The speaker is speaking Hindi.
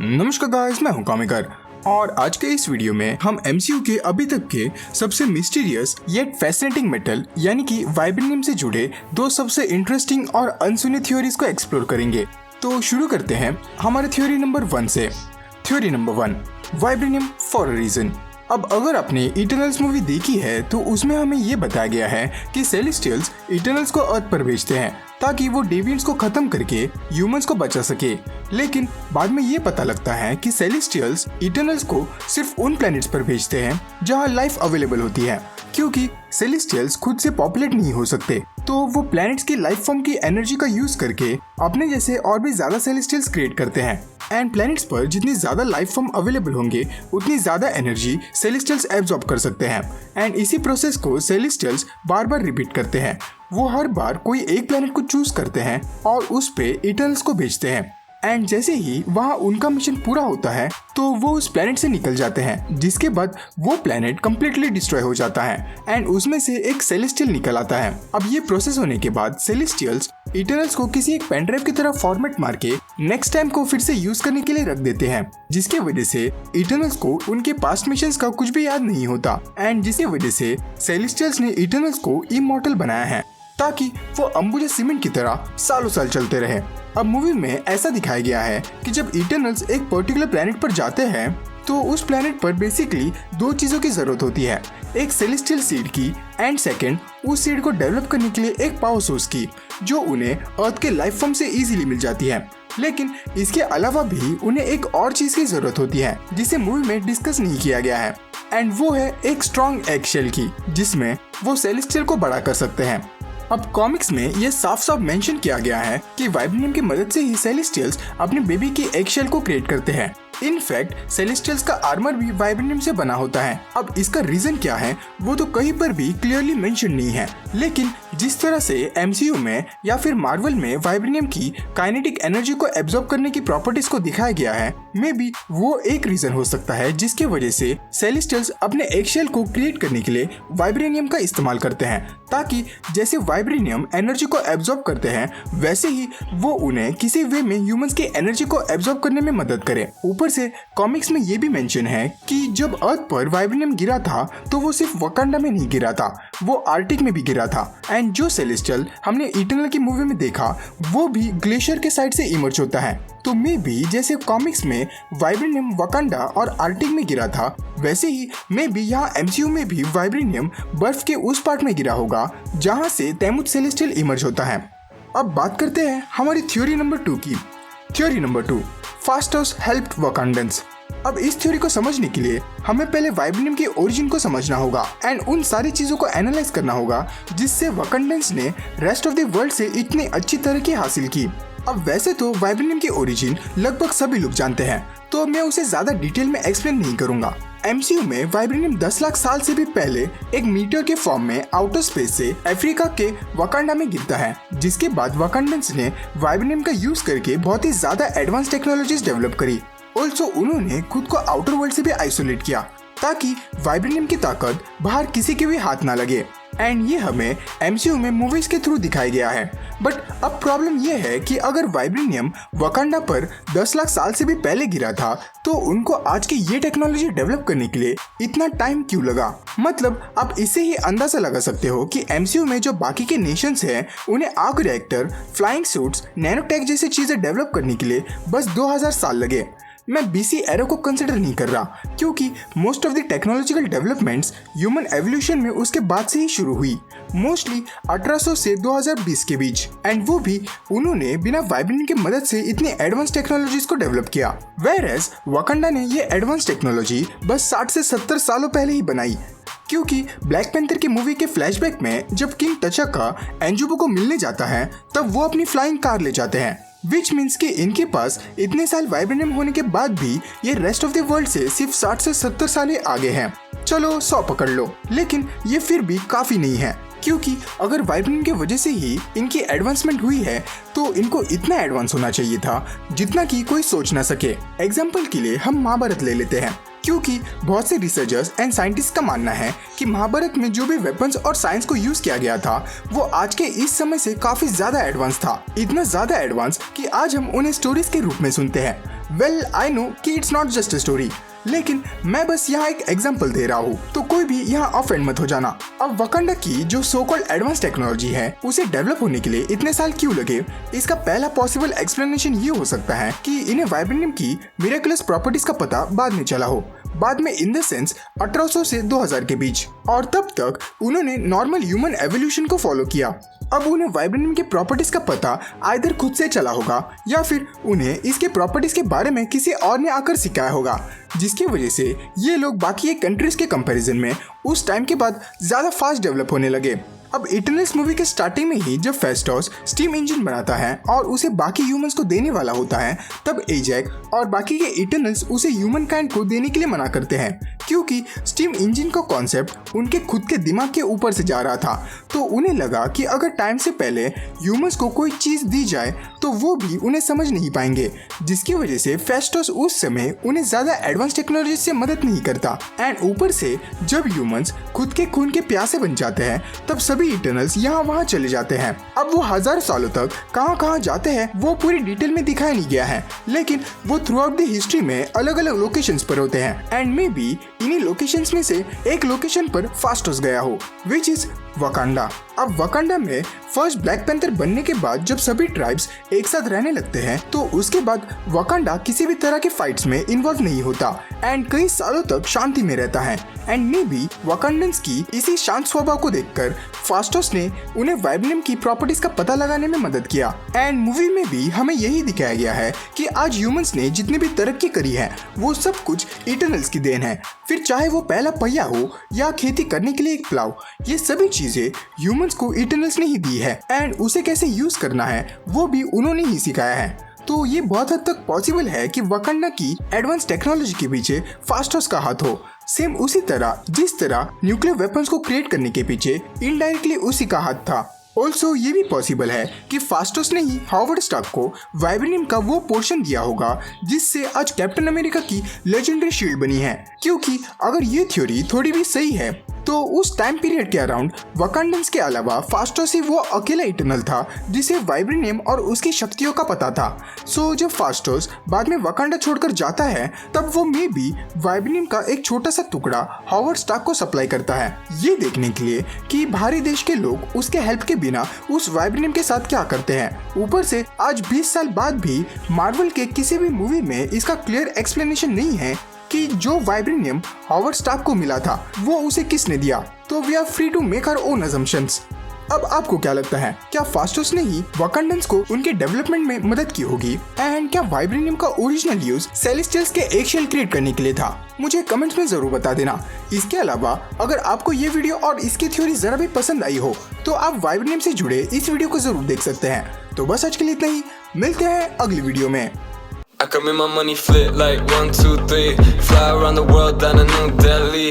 नमस्कार गाइस, मैं हूं कॉमिकर और आज के इस वीडियो में हम एमसीयू के अभी तक के सबसे मिस्टीरियस येट फैसिनेटिंग मेटल यानी कि वाइब्रेनियम से जुड़े दो सबसे इंटरेस्टिंग और अनसुनी थ्योरीज को एक्सप्लोर करेंगे। तो शुरू करते हैं हमारे थ्योरी नंबर 1 से। Theory number 1, vibranium for a reason. अब अगर आपने इटर्नल्स मूवी देखी है तो उसमें हमें ये बताया गया है कि सेलेस्टियल्स इटर्नल्स को अर्थ पर भेजते हैं ताकि वो डेविएंट्स को खत्म करके ह्यूमंस को बचा सके। लेकिन बाद में ये पता लगता है कि सेलेस्टियल्स इटर्नल्स को सिर्फ उन प्लैनेट्स पर भेजते हैं जहाँ लाइफ अवेलेबल होती है, क्योंकि सेलेस्टियल्स खुद से पॉपुलेट नहीं हो सकते, तो वो प्लैनेट्स की लाइफ फॉर्म की एनर्जी का यूज करके अपने जैसे और भी ज्यादा सेलेस्टियल्स क्रिएट करते हैं। एंड प्लैनेट्स पर जितनी ज्यादा लाइफ फॉर्म अवेलेबल होंगे उतनी ज्यादा एनर्जी सेलेस्टियल्स एब्जॉर्ब कर सकते हैं। एंड इसी प्रोसेस को सेलेस्टियल्स बार बार रिपीट करते हैं। वो हर बार कोई एक प्लैनेट को चूज करते हैं और उस पे इटर्नल्स को भेजते हैं। एंड जैसे ही वहाँ उनका मिशन पूरा होता है तो वो उस प्लैनेट से निकल जाते हैं, जिसके बाद वो प्लैनेट कम्प्लीटली डिस्ट्रॉय हो जाता है एंड उसमें से एक सेलेस्टियल निकल आता है। अब ये प्रोसेस होने के बाद सेलेस्टियल्स इटर्नल्स को किसी एक पेन ड्राइव की तरह फॉर्मेट मार के नेक्स्ट टाइम को फिर से यूज करने के लिए रख देते हैं, जिसके वजह से इटर्नल्स को उनके पास्ट मिशंस का कुछ भी याद नहीं होता। एंड जिसकी वजह से सेलेस्टियल्स ने इटर्नल्स को इमॉर्टल बनाया है ताकि वो अंबुजा सीमेंट की तरह सालों साल चलते रहे। अब मूवी में ऐसा दिखाया गया है कि जब इटर्नल्स एक पर्टिकुलर प्लैनेट पर जाते हैं तो उस प्लैनेट पर बेसिकली दो चीजों की जरूरत होती है, एक सेलेस्टियल सीड की एंड सेकंड उस सीड को डेवलप करने के लिए एक पावर सोर्स की, जो उन्हें अर्थ के लाइफ फॉर्म से इजीली मिल जाती है। लेकिन इसके अलावा भी उन्हें एक और चीज की जरूरत होती है जिसे मूवी में डिस्कस नहीं किया गया है, एंड वो है एक स्ट्रॉन्ग एग शेल की, जिसमें वो सेलेस्टियल को बड़ा कर सकते हैं। अब कॉमिक्स में ये साफ साफ मेंशन किया गया है कि वाइब्रेनियम की मदद से ही सेलेस्टियल्स अपने बेबी की एग शेल को क्रिएट करते हैं। इनफैक्ट सेलेस्टियल्स का आर्मर भी वाइब्रेनियम से बना होता है। अब इसका रीजन क्या है वो तो कहीं पर भी क्लियरली मेंशन नहीं है, लेकिन जिस तरह से एमसीयू में या फिर मार्वल में वाइब्रेनियम की काइनेटिक एनर्जी को एब्जॉर्ब करने की प्रॉपर्टीज को दिखाया गया है, मे बी वो एक रीजन हो सकता है जिसके वजह से सेलेस्टियल्स अपने एगशेल को क्रिएट करने के लिए वाइब्रेनियम का इस्तेमाल करते हैं, ताकि जैसे वाइब्रेनियम एनर्जी को एब्जॉर्ब करते हैं वैसे ही वो उन्हें किसी वे में ह्यूमंस की एनर्जी को एब्जॉर्ब करने में मदद करे। ऊपर से कॉमिक्स में ये भी मेंशन है कि जब अर्थ पर वाइब्रेनियम गिरा था तो वो सिर्फ वकांडा में नहीं गिरा था, वो आर्टिक में भी गिरा था। एंड जो सेलेस्टियल हमने इटर्नल की मूवी में देखा वो भी ग्लेशियर के साइड से इमर्ज होता है। तो मे बी जैसे कॉमिक्स में वाइब्रेनियम वकांडा और आर्टिक में गिरा था, वैसे ही मे बी यहाँ एमसीयू में भी वाइब्रेनियम बर्फ के उस पार्ट में गिरा होगा जहाँ से तैमुथ सेलेस्टियल इमर्ज होता है। अब बात करते हैं हमारी थ्योरी नंबर 2 की। Theory number 2, fastus helped Wakandans. अब इस थ्योरी को समझने के लिए हमें पहले वाइब्रेनियम के ओरिजिन को समझना होगा एंड उन सारी चीजों को एनालाइज करना होगा जिससे वकांडन्स ने रेस्ट ऑफ द वर्ल्ड से इतनी अच्छी तरक्की हासिल की। अब वैसे तो वाइब्रेनियम के ओरिजिन लगभग सभी लोग जानते हैं, तो मैं उसे ज्यादा डिटेल में एक्सप्लेन नहीं करूंगा। एमसीयू में वाइब्रेनियम 10 लाख साल से भी पहले एक मीटियोर के फॉर्म में आउटर स्पेस से अफ्रीका के वकांडा में गिरता है, जिसके बाद वकांडन्स ने वाइब्रेनियम का यूज करके बहुत ही ज्यादा एडवांस टेक्नोलॉजीज डेवलप करी। ऑल्सो उन्होंने खुद को आउटर वर्ल्ड से भी आइसोलेट किया ताकि वाइब्रेनियम की ताकत बाहर किसी के भी हाथ ना लगे। एंड ये हमें एमसीयू में मूवीज के थ्रू दिखाया गया है। बट अब प्रॉब्लम ये है कि अगर वाइब्रेनियम वकांडा पर 10 लाख साल से भी पहले गिरा था तो उनको आज की ये टेक्नोलॉजी डेवलप करने के लिए इतना टाइम क्यों लगा। मतलब आप इससे ही अंदाजा लगा सकते हो कि एमसीयू में जो बाकी के नेशंस हैं उन्हें arc reactor, flying suits, nanotech जैसी चीजें डेवलप करने के लिए बस 2000 साल लगे। मैं बीसी एरा को कंसिडर नहीं कर रहा, क्योंकि most of the technological developments human evolution में उसके बाद से ही शुरू हुई, मोस्टली 1800 से 2020 के बीच। एंड वो भी उन्होंने बिना वाइब्रेनियम की मदद से इतनी एडवांस टेक्नोलॉजीज को डेवलप किया, वेयरएज वकांडा ने ये एडवांस टेक्नोलॉजी बस 60 से 70 सालों पहले ही बनाई। क्योंकि ब्लैक पैंथर की मूवी के फ्लैशबैक में जब किंग तचाका एंजुबो को मिलने जाता है तब वो अपनी फ्लाइंग कार ले जाते हैं, विच मीन्स कि इनके पास इतने साल वाइब्रेनियम होने के बाद भी ये रेस्ट ऑफ द वर्ल्ड से सिर्फ 60 से 70 साल आगे हैं। चलो 100 पकड़ लो, लेकिन ये फिर भी काफी नहीं है, क्योंकि अगर वाइब्रेनियम की वजह से ही इनकी एडवांसमेंट हुई है तो इनको इतना एडवांस होना चाहिए था जितना कि कोई सोच ना सके। एग्जाम्पल के लिए हम महाभारत ले लेते हैं। क्योंकि बहुत से रिसर्चर्स एंड साइंटिस्ट का मानना है कि महाभारत में जो भी वेपन्स और साइंस को यूज किया गया था वो आज के इस समय से काफी ज्यादा एडवांस था, इतना ज्यादा एडवांस कि आज हम उन्हें स्टोरीज के रूप में सुनते हैं। वेल आई नो कि it's not just a story, लेकिन मैं बस यहाँ एक एग्जांपल दे रहा हूँ, तो कोई भी यहाँ ऑफेंड मत हो जाना। अब वकांडा की जो सो कॉल्ड एडवांस टेक्नोलॉजी है उसे डेवलप होने के लिए इतने साल क्यों लगे, इसका पहला पॉसिबल एक्सप्लेनेशन ये हो सकता है कि इन्हें वाइब्रेनियम की मिरेकुलस प्रॉपर्टीज का पता बाद में चला हो, बाद में इन द सेंस 1800 से 2000 के बीच, और तब तक उन्होंने नॉर्मल ह्यूमन एवोल्यूशन को फॉलो किया। अब उन्हें वाइब्रेनियम के प्रॉपर्टीज का पता आइदर खुद से चला होगा या फिर उन्हें इसके प्रॉपर्टीज के बारे में किसी और ने आकर सिखाया होगा, जिसकी वजह से ये लोग बाकी कंट्रीज के कंपैरिजन में उस टाइम के बाद ज्यादा फास्ट डेवलप होने लगे। अब इटरनल्स मूवी के स्टार्टिंग में ही जब फेस्टोस स्टीम इंजन बनाता है और उसे बाकी ह्यूमंस को देने वाला होता है, तब एजैक और बाकी के इटरनल्स उसे ह्यूमन काइंड को देने के लिए मना करते हैं, क्योंकि स्टीम इंजन का कॉन्सेप्ट उनके खुद के दिमाग के ऊपर से जा रहा था। तो उन्हें लगा कि अगर टाइम से पहले ह्यूमंस को कोई चीज दी जाए तो वो भी उन्हें समझ नहीं पाएंगे, जिसकी वजह से फेस्टोस उस समय उन्हें ज्यादा एडवांस टेक्नोलॉजी से मदद नहीं करता। एंड ऊपर से जब ह्यूमंस खुद के खून के प्यासे बन जाते हैं तब सभी इटरनल्स यहाँ वहाँ चले जाते हैं। अब वो हजारों सालों तक कहाँ कहाँ जाते हैं वो पूरी डिटेल में दिखाया नहीं गया है, लेकिन वो थ्रू आउट द हिस्ट्री में अलग अलग लोकेशंस पर होते हैं। एंड मे बी इन्हीं लोकेशंस में से एक लोकेशन पर फास्टोस गया हो, विच इज वकांडा। अब वकांडा में फर्स्ट ब्लैक पैंथर बनने के बाद जब सभी ट्राइब्स एक साथ रहने लगते हैं तो उसके बाद वकांडा किसी भी तरह के फाइट्स में इन्वॉल्व नहीं होता एंड कई सालों तक शांति में रहता है। एंड मे बी वकांडन्स की इसी शांत स्वभाव को देखकर फास्टोस ने उन्हें वाइब्रेनियम की प्रॉपर्टीज का पता लगाने में मदद किया। एंड मूवी में भी हमें यही दिखाया गया है कि आज ह्यूमंस ने जितनी भी तरक्की करी है वो सब कुछ इटरनल्स की देन है। फिर चाहे वो पहला पहिया हो या खेती करने के लिए एक प्लाव, ये सभी चीजें ह्यूमंस को इटरनल्स ने ही दी है एंड उसे कैसे यूज करना है वो भी उन्होंने ही सिखाया है। तो ये बहुत हद तक पॉसिबल है कि वकांडा की एडवांस टेक्नोलॉजी के पीछे फास्टोस का हाथ हो, सेम उसी तरह जिस तरह न्यूक्लियर वेपन्स को क्रिएट करने के पीछे इनडायरेक्टली उसी का हाथ था। ऑल्सो ये भी पॉसिबल है कि फास्टोस ने ही हॉवर्ड स्टार्क को वाइब्रेनियम का वो पोर्शन दिया होगा जिससे आज कैप्टन अमेरिका की लेजेंडरी शील्ड बनी है, क्योंकि अगर ये थ्योरी थोड़ी भी सही है तो उस टाइम पीरियड के अराउंड वकांडन्स के अलावा फास्टोस ही वो अकेला इटरनल था जिसे वाइब्रेनियम और उसकी शक्तियों का पता था। सो जब फास्टोस बाद में वकांडा छोड़कर जाता है तब वो मे बी वाइब्रेनियम का एक छोटा सा टुकड़ा हॉवर्ड स्टार्क को सप्लाई करता है, ये देखने के लिए कि बाहरी देश के लोग उसके हेल्प के बिना उस वाइब्रेनियम के साथ क्या करते हैं। ऊपर से आज 20 साल बाद भी मार्वल के किसी भी मूवी में इसका क्लियर एक्सप्लेनेशन नहीं है कि जो वाइब्रेनियम हॉवर्ड स्टार्क को मिला था वो उसे किसने दिया। तो we are free to make our own assumptions. अब आपको क्या लगता है, क्या फास्टोस ने ही वकांडन्स को उनके डेवलपमेंट में मदद की होगी? एंड क्या वाइब्रेनियम का ओरिजिनल यूज सेलेस्टियल्स के एगशेल क्रिएट करने के लिए था? मुझे कमेंट्स में जरूर बता देना। इसके अलावा अगर आपको ये वीडियो और इसकी थ्योरी जरा भी पसंद आई हो तो आप वाइब्रेनियम से जुड़े इस वीडियो को जरूर देख सकते हैं। तो बस आज के लिए इतना ही, मिलते हैं अगली वीडियो में। I can make my money flip like 1, 2, 3. Fly around the world down in New Delhi.